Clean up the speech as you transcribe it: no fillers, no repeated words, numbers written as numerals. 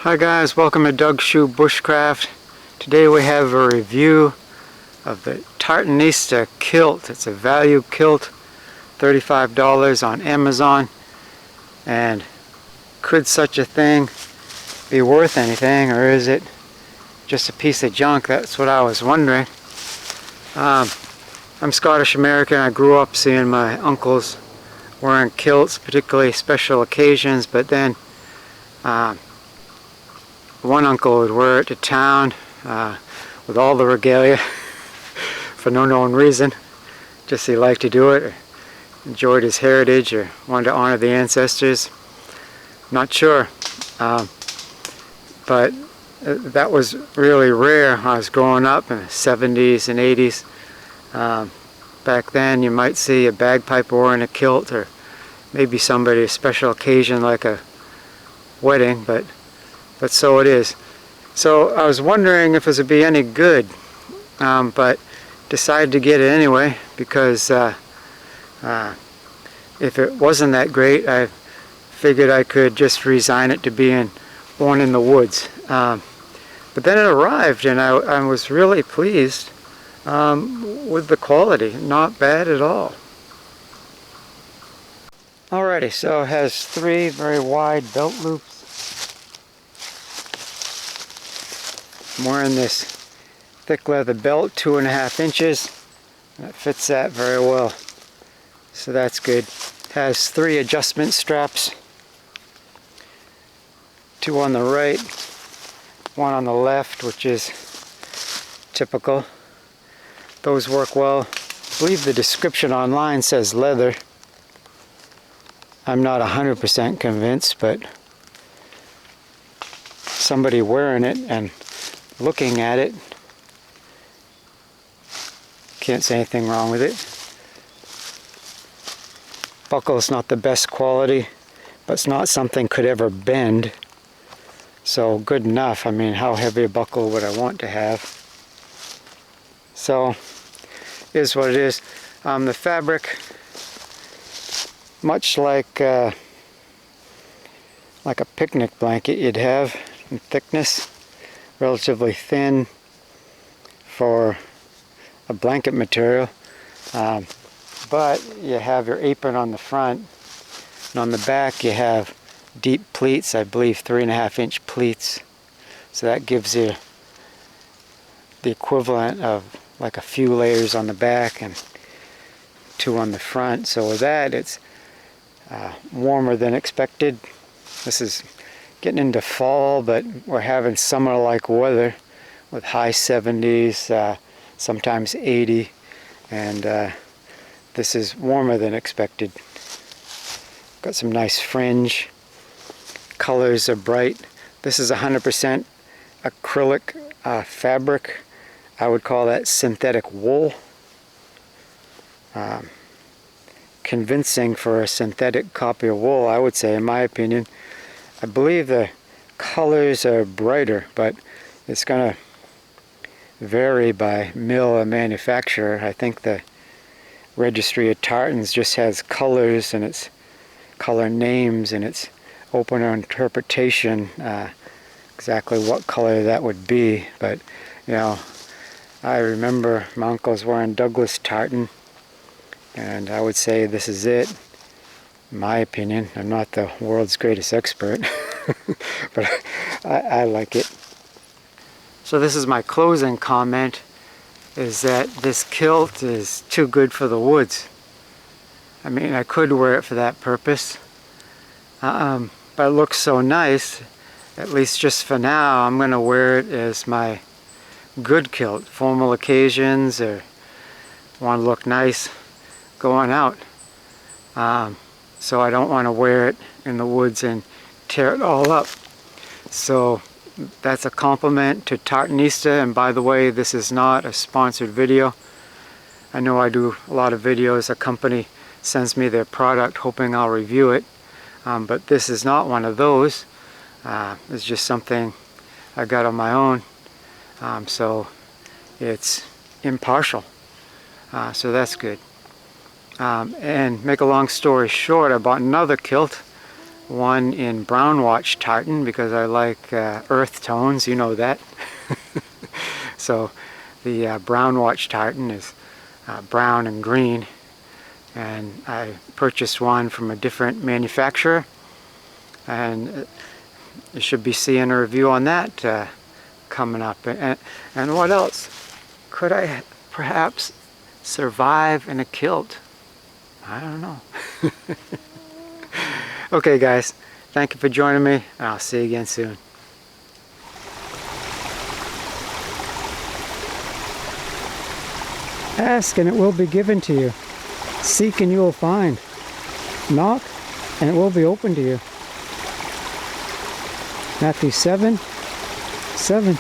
Hi guys, welcome to Doug's Shoe Bushcraft. Today we have a review of the Tartanista Kilt. It's a value kilt, $35 on Amazon. And could such a thing be worth anything, or is it just a piece of junk? That's what I was wondering. I'm Scottish American. I grew up seeing my uncles wearing kilts, particularly special occasions, but then one uncle would wear it to town with all the regalia for no known reason. Just he liked to do it, or enjoyed his heritage, or wanted to honor the ancestors. Not sure. But that was really rare when I was growing up in the 70s and 80s. Back then you might see a bagpiper wearing a kilt, or maybe somebody, a special occasion like a wedding, but so it is. So I was wondering if this would be any good, but decided to get it anyway because if it wasn't that great, I figured I could just resign it to being worn in the woods. But then it arrived, and I was really pleased with the quality. Not bad at all. Alrighty, so it has 3 very wide belt loops. I'm wearing this thick leather belt, 2.5 inches. That fits that very well, so that's good. It has 3 adjustment straps, 2 on the right, 1 on the left, which is typical. Those work well. I believe the description online says leather. I'm not 100% convinced, but somebody wearing it and looking at it, can't say anything wrong with it. Buckle's not the best quality, but it's not something could ever bend, so good enough. I mean, how heavy a buckle would I want to have? So is what it is. The fabric, much like a picnic blanket you'd have in thickness, relatively thin for a blanket material, but you have your apron on the front, and on the back you have deep pleats, I believe 3.5-inch pleats, so that gives you the equivalent of like a few layers on the back and 2 on the front. So with that, it's warmer than expected. This is getting into fall, but we're having summer-like weather with high 70s, sometimes 80, and this is warmer than expected. Got some nice fringe. Colors are bright. This is 100% acrylic fabric. I would call that synthetic wool. Convincing for a synthetic copy of wool, I would say, in my opinion. I believe the colors are brighter, but it's going to vary by mill and manufacturer. I think the registry of tartans just has colors and its color names, and it's open to interpretation exactly what color that would be. But you know, I remember my uncle's wearing Douglas tartan, and I would say this is it. In my opinion, I'm not the world's greatest expert, but I like it. So this is my closing comment, is that this kilt is too good for the woods. I mean, I could wear it for that purpose, but it looks so nice, at least just for now, I'm going to wear it as my good kilt, formal occasions, or want to look nice going out. So I don't want to wear it in the woods and tear it all up. So that's a compliment to Tartanista. And by the way, this is not a sponsored video. I know I do a lot of videos. A company sends me their product hoping I'll review it. But this is not one of those. It's just something I got on my own. So it's impartial. So that's good. And make a long story short, I bought another kilt one in brown watch tartan because I like earth tones, you know that. So the brown watch tartan is brown and green, and I purchased one from a different manufacturer, and you should be seeing a review on that coming up. And what else? Could I perhaps survive in a kilt? I don't know. Okay guys, thank you for joining me, and I'll see you again soon. Ask and it will be given to you. Seek and you will find. Knock and it will be open to you. Matthew 7:7.